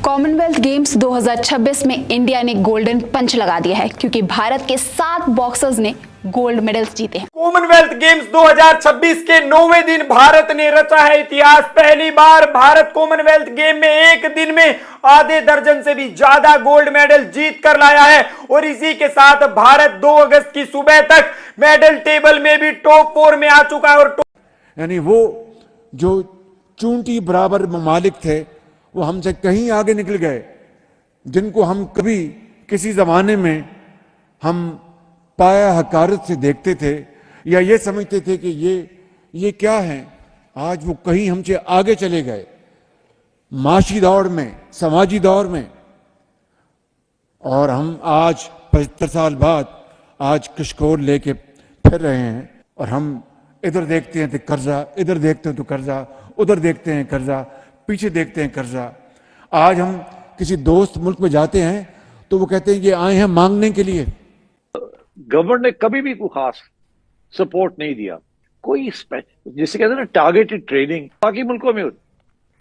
Commonwealth games 2026 में India ने golden पंच लगा दिया है क्योंकि भारत के 7 बॉक्सर्स ने गोल्ड मेडल्स जीते हैं। कॉमनवेल्थ गेम्स 2026 के 9वें दिन भारत ने रचा है इतिहास। पहली बार भारत कॉमनवेल्थ गेम में एक दिन में आधे दर्जन से भी ज्यादा गोल्ड मेडल जीत कर लाया है और इसी के साथ भारत 2 अगस्त की सुबह तक मेडल टेबल में भी टॉप 4 में आ चुका है। और यानी वो जो चूंटी बराबर ममालिक थे वो हमसे कहीं आगे निकल गए, जिनको हम कभी किसी जमाने में हम पाया हकारत से देखते थे या ये समझते थे कि ये क्या है, आज वो कहीं हमसे आगे चले गए माशी दौड़ में, समाजी दौर में। और हम आज 75 साल बाद आज कशकोर लेके फिर रहे हैं और हम इधर देखते हैं तो कर्जा, इधर देखते हैं तो कर्जा, उधर देखते हैं कर्जा, पीछे देखते हैं कर्जा। आज हम किसी दोस्त मुल्क में जाते हैं तो वो कहते हैं ये आए हैं मांगने के लिए। गवर्नमेंट ने कभी भी कोई खास सपोर्ट नहीं दिया, कोई जिसे कहते हैं ना टारगेटेड ट्रेनिंग। बाकी मुल्कों में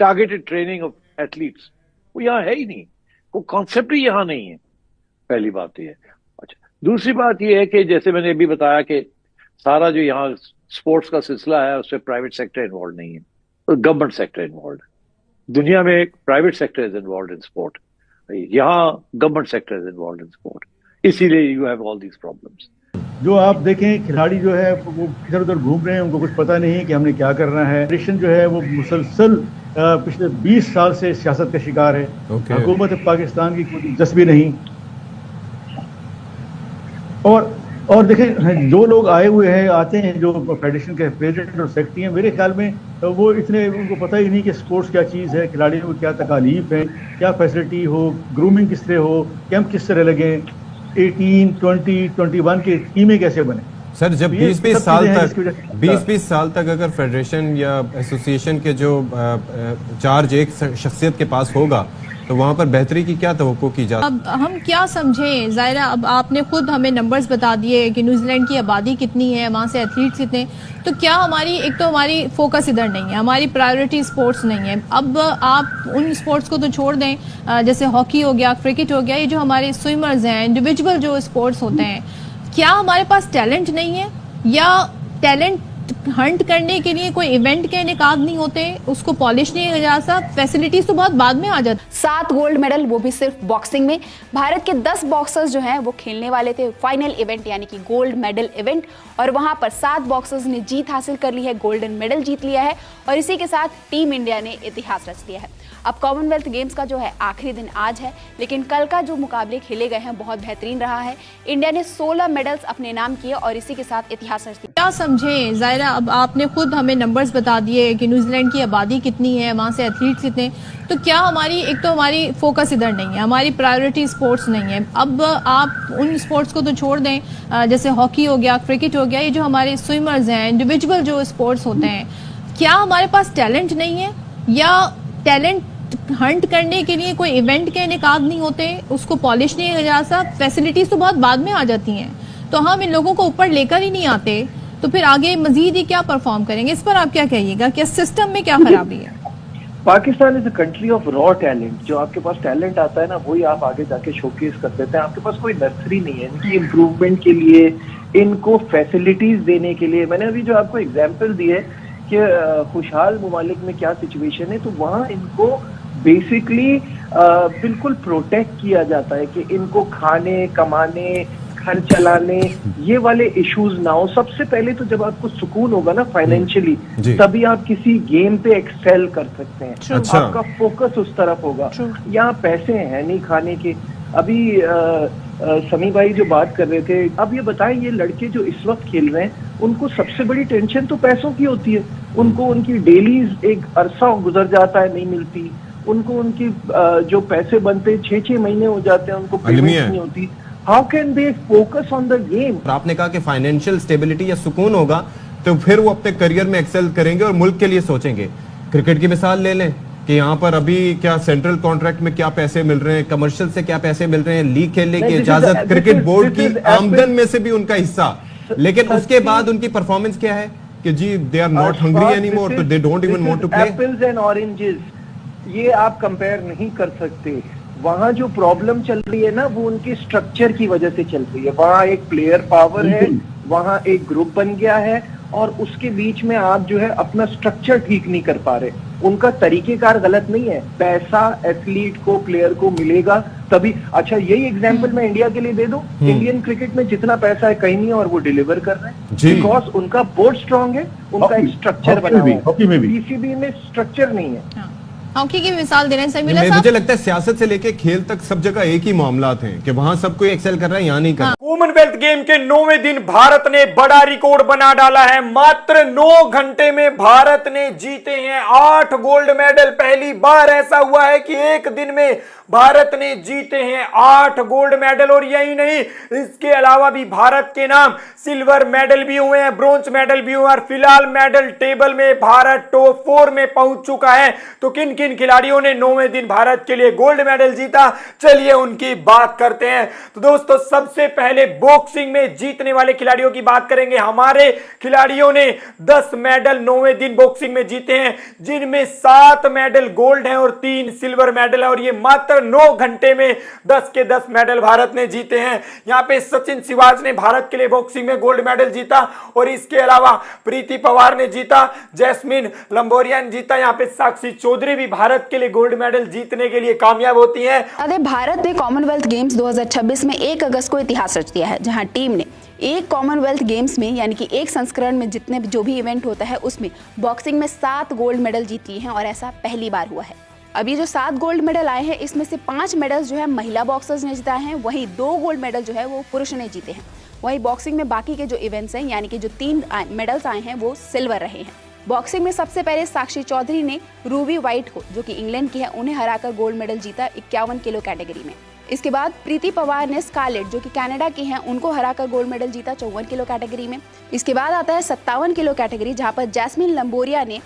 टारगेटेड ट्रेनिंग ऑफ एथलीट्स वो यहाँ है ही नहीं, वो कॉन्सेप्ट ही यहाँ नहीं है। पहली बात ये है। अच्छा, दूसरी बात ये है कि जैसे मैंने अभी बताया कि सारा जो यहाँ स्पोर्ट्स का सिलसिला है उसमें प्राइवेट सेक्टर इन्वॉल्व नहीं है, तो गवर्नमेंट सेक्टर इन्वॉल्व है। दुनिया में private sector is involve in sport, यहाँ government sector is involve in sport, इसीलिए you have all these problems. जो आप देखें खिलाड़ी जो है वो इधर उधर घूम रहे हैं, उनको कुछ पता नहीं है कि हमने क्या करना है। फेडरेशन जो है वो मुसलसल पिछले 20 साल से सियासत का शिकार है। हुकूमत पाकिस्तान की कोई दिलचस्पी नहीं। और देखें जो लोग आए हुए हैं, आते हैं जो फेडरेशन के प्रेसिडेंट और सेक्रेटरी हैं, मेरे ख्याल में वो इतने उनको पता ही नहीं कि स्पोर्ट्स क्या चीज़ है, खिलाड़ियों को क्या तकालीफ है, क्या फैसिलिटी हो, ग्रूमिंग किस तरह हो, कैंप किस तरह लगे, 18, 20, 21 की टीमें कैसे बने। सर जब 20-20 साल तक अगर फेडरेशन या एसोसिएशन के जो चार्ज एक शख्सियत के पास होगा तो वहाँ पर बेहतरी की क्या तवक्को की जाए। अब हम क्या समझें ज़ाहिरा, अब आपने खुद हमें नंबर्स बता दिए कि न्यूजीलैंड की आबादी कितनी है, वहाँ से एथलीट्स कितने, तो क्या हमारी एक तो हमारी फोकस इधर नहीं है, हमारी प्रायोरिटी स्पोर्ट्स नहीं है। अब आप उन स्पोर्ट्स को तो छोड़ दें, जैसे हॉकी हो गया, क्रिकेट हो गया, ये जो हमारे स्विमर्स हैं, इंडिविजुअल जो स्पोर्ट्स होते हैं, क्या हमारे पास टैलेंट नहीं है या टैलेंट हंट करने के लिए कोई इवेंट के इनेकाद नहीं होते, उसको पॉलिश नहीं किया जा सकता, फैसिलिटीज तो बहुत बाद में आ जाती। 7 गोल्ड मेडल, वो भी सिर्फ बॉक्सिंग में। भारत के 10 बॉक्सर्स जो हैं वो खेलने वाले थे फाइनल इवेंट यानी कि गोल्ड मेडल इवेंट, और वहां पर 7 बॉक्सर्स ने जीत हासिल कर ली है, गोल्डन मेडल जीत लिया है और इसी के साथ टीम इंडिया ने इतिहास रच दिया है। अब कॉमनवेल्थ गेम्स का जो है आखिरी दिन आज है, लेकिन कल का जो मुकाबले खेले गए हैं बहुत बेहतरीन रहा है। इंडिया ने 16 मेडल्स अपने नाम किए और इसी के साथ इतिहास रच दिया। क्या समझें ज़ाहिरा, अब आपने खुद हमें नंबर्स बता दिए कि न्यूजीलैंड की आबादी कितनी है, वहाँ से एथलीट्स कितने, तो क्या हमारी एक तो हमारी फोकस इधर नहीं है, हमारी प्रायोरिटी स्पोर्ट्स नहीं है। अब आप उन स्पोर्ट्स को तो छोड़ दें, जैसे हॉकी हो गया, क्रिकेट हो गया, ये जो हमारे स्विमर्स हैं, इंडिविजुअल जो स्पोर्ट्स होते हैं, क्या हमारे पास टैलेंट नहीं है या टैलेंट हंट करने के लिए कोई इवेंट के इनेकाद नहीं होते, उसको पॉलिश नहीं किया जा सकता, फैसिलिटीज तो बहुत बाद में आ जाती हैं, तो हम इन लोगों को ऊपर लेकर ही नहीं आते, तो फिर आगे मजीद ही क्या परफॉर्म करेंगे। इस पर आप क्या कहिएगा, क्या सिस्टम में क्या खराबी है। Pakistan is a country of raw talent. जो आपके पास टैलेंट आता है ना, वही आप आगे जाके शोकेस कर देते हैं। आपके पास कोई नर्सरी नहीं है इनकी इम्प्रूवमेंट के लिए, इनको फैसिलिटीज देने के लिए। मैंने अभी जो आपको एग्जाम्पल दी है कि खुशहाल ममालिक में क्या सिचुएशन है, तो वहाँ इनको बेसिकली बिल्कुल प्रोटेक्ट किया जाता है कि इनको खाने, कमाने, घर चलाने, ये वाले इश्यूज ना हो। सबसे पहले तो जब आपको सुकून होगा ना फाइनेंशियली, तभी आप किसी गेम पे एक्सेल कर सकते हैं। अच्छा। आपका फोकस उस तरफ होगा। यहाँ पैसे हैं नहीं खाने के। अभी समी भाई जो बात कर रहे थे, अब ये बताएं, ये लड़के जो इस वक्त खेल रहे हैं, उनको सबसे बड़ी टेंशन तो पैसों की होती है। उनको उनकी डेलीज एक अरसा गुजर जाता है, नहीं मिलती उनको। उनकी जो पैसे बनते 6-6 महीने हो जाते हैं, उनको पेमेंट नहीं होती। How can they focus on the game. आपने कहा कि फाइनेंशियल स्टेबिलिटी या सुकून होगा तो फिर वो अपने करियर में एक्सेल करेंगे और मुल्क के लिए सोचेंगे। क्रिकेट की मिसाल ले लें कि यहाँ पर अभी क्या सेंट्रल कॉन्ट्रैक्ट में क्या पैसे मिल रहे हैं, कमर्शियल से क्या पैसे मिल रहे हैं, लीग खेलने की इजाजत, क्रिकेट बोर्ड की आमदन में से भी उनका हिस्सा, लेकिन उसके बाद उनकी परफॉर्मेंस क्या है कि जी they are not hungry anymore, तो they don't even want to play. Apples and oranges. ये आप कंपेयर नहीं कर सकते। वहां जो प्रॉब्लम चल रही है ना, वो उनके स्ट्रक्चर की वजह से चल रही है। वहां एक प्लेयर पावर है, वहां एक ग्रुप बन गया है, और उसके बीच में आप जो है अपना स्ट्रक्चर ठीक नहीं कर पा रहे। उनका तरीकेकार गलत नहीं है, पैसा एथलीट को, प्लेयर को मिलेगा तभी। अच्छा, यही एग्जांपल मैं इंडिया के लिए दे दूं, इंडियन क्रिकेट में जितना पैसा है कहीं नहीं है, और वो डिलीवर कर रहे हैं बिकॉज उनका बोर्ड स्ट्रांग है, उनका एक स्ट्रक्चर बना हुआ है। हॉकी में भी पीसीबी में स्ट्रक्चर नहीं है। हॉकी की मिसाल दे रहे हैं समीला साहब। मुझे लगता है सियासत से लेके खेल तक सब जगह एक ही मामलात हैं कि वहां सब कोई एक्सेल कर रहा है, यहाँ नहीं कर रहा। कॉमनवेल्थ गेम के 9वें दिन भारत ने बड़ा रिकॉर्ड बना डाला है। मात्र 9 घंटे में भारत ने जीते हैं 8 गोल्ड मेडल। पहली बार ऐसा हुआ है कि एक दिन में भारत ने जीते हैं 8 गोल्ड मेडल। और यही नहीं, इसके अलावा भी भारत के नाम सिल्वर मेडल भी हुए हैं, ब्रोंज मेडल भी हुए हैं, और फिलहाल मेडल टेबल में भारत टॉप 4 में पहुंच चुका है। तो किन किन खिलाड़ियों ने 9वें दिन भारत के लिए गोल्ड मेडल जीता, चलिए उनकी बात करते हैं। तो दोस्तों, सबसे पहले बॉक्सिंग में जीतने वाले खिलाड़ियों की बात करेंगे। हमारे खिलाड़ियों ने 10 मेडल 9वें दिन बॉक्सिंग में जीते हैं, जिनमें 7 मेडल गोल्ड हैं और 3 सिल्वर मेडल है। और ये मात्र 9 घंटे में 10 के 10 मेडल भारत ने जीते हैं। यहां पे सचिन सिवाज ने भारत के लिए बॉक्सिंग में गोल्ड मेडल जीता, और इसके अलावा प्रीति पवार ने जीता, जैस्मिन लंबोरिया ने जीता। यहां पे साक्षी चौधरी भी भारत के लिए गोल्ड मेडल जीतने के लिए कामयाब होती हैं। अरे भारत ने कॉमनवेल्थ गेम्स 2026 में 1 अगस्त को इतिहास रच दिया है, जहां टीम ने एक कॉमनवेल्थ गेम्स में यानी कि एक संस्करण में जितने जो भी इवेंट होता है उसमें बॉक्सिंग में 7 गोल्ड मेडल जीत लिए हैं, और ऐसा पहली बार हुआ है। अब ये जो 7 गोल्ड मेडल आए हैं, इसमें से 5 मेडल्स जो है महिला बॉक्सर्स ने जीता है, वहीं 2 गोल्ड मेडल जो है वो पुरुष ने जीते हैं। वहीं बॉक्सिंग में बाकी के जो इवेंट्स हैं यानी कि जो 3 मेडल्स आए हैं वो सिल्वर रहे हैं। बॉक्सिंग में सबसे पहले साक्षी चौधरी ने रूबी वाइट को, जो कि इंग्लैंड की है, उन्हें हराकर गोल्ड मेडल जीता 51 किलो कैटेगरी में। इसके बाद प्रीति पवार ने स्कारलेट, जो कि कनाडा की हैं, उनको हराकर गोल्ड मेडल जीता 54 किलो कैटेगरी में। इसके बाद आता है 57 किलो कैटेगरी, जहां पर जैस्मिन लंबोरिया ने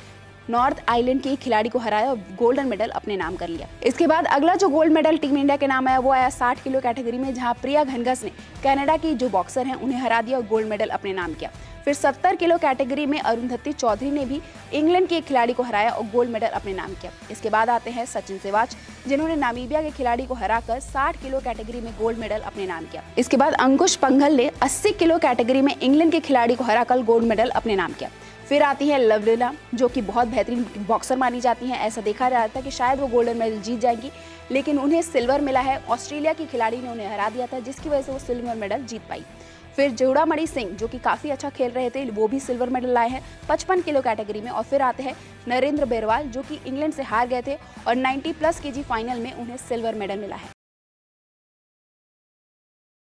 नॉर्थ आइलैंड के खिलाड़ी को हराया और गोल्डन मेडल अपने नाम कर लिया। इसके बाद अगला जो गोल्ड मेडल टीम इंडिया के नाम आया वो आया 60 किलो कैटेगरी में, जहां प्रिया घनघस ने कनाडा की जो बॉक्सर हैं उन्हें हरा दिया और गोल्ड मेडल अपने नाम किया। फिर 70 किलो कैटेगरी में अरुंधति चौधरी ने भी इंग्लैंड के एक खिलाड़ी को हराया और गोल्ड मेडल अपने नाम किया। इसके बाद आते हैं सचिन सिवाच, जिन्होंने नामीबिया के खिलाड़ी को हराकर 60 किलो कैटेगरी में गोल्ड मेडल अपने नाम किया। इसके बाद अंकुश पंघल ने 80 किलो कैटेगरी में इंग्लैंड के खिलाड़ी को हराकर गोल्ड मेडल अपने नाम किया। फिर आती है लवलीना, जो कि बहुत बेहतरीन बॉक्सर मानी जाती हैं। ऐसा देखा जा रहा था कि शायद वो गोल्डन मेडल जीत जाएंगी, लेकिन उन्हें सिल्वर मिला है। ऑस्ट्रेलिया की खिलाड़ी ने उन्हें हरा दिया था, जिसकी वजह से वो सिल्वर मेडल जीत पाई। फिर जोड़ामणि सिंह, जो कि काफ़ी अच्छा खेल रहे थे, वो भी सिल्वर मेडल लाए हैं 55 किलो कैटेगरी में। और फिर आते हैं नरेंद्र बेरवाल, जो कि इंग्लैंड से हार गए थे और 90+ केजी फाइनल में उन्हें सिल्वर मेडल मिला है।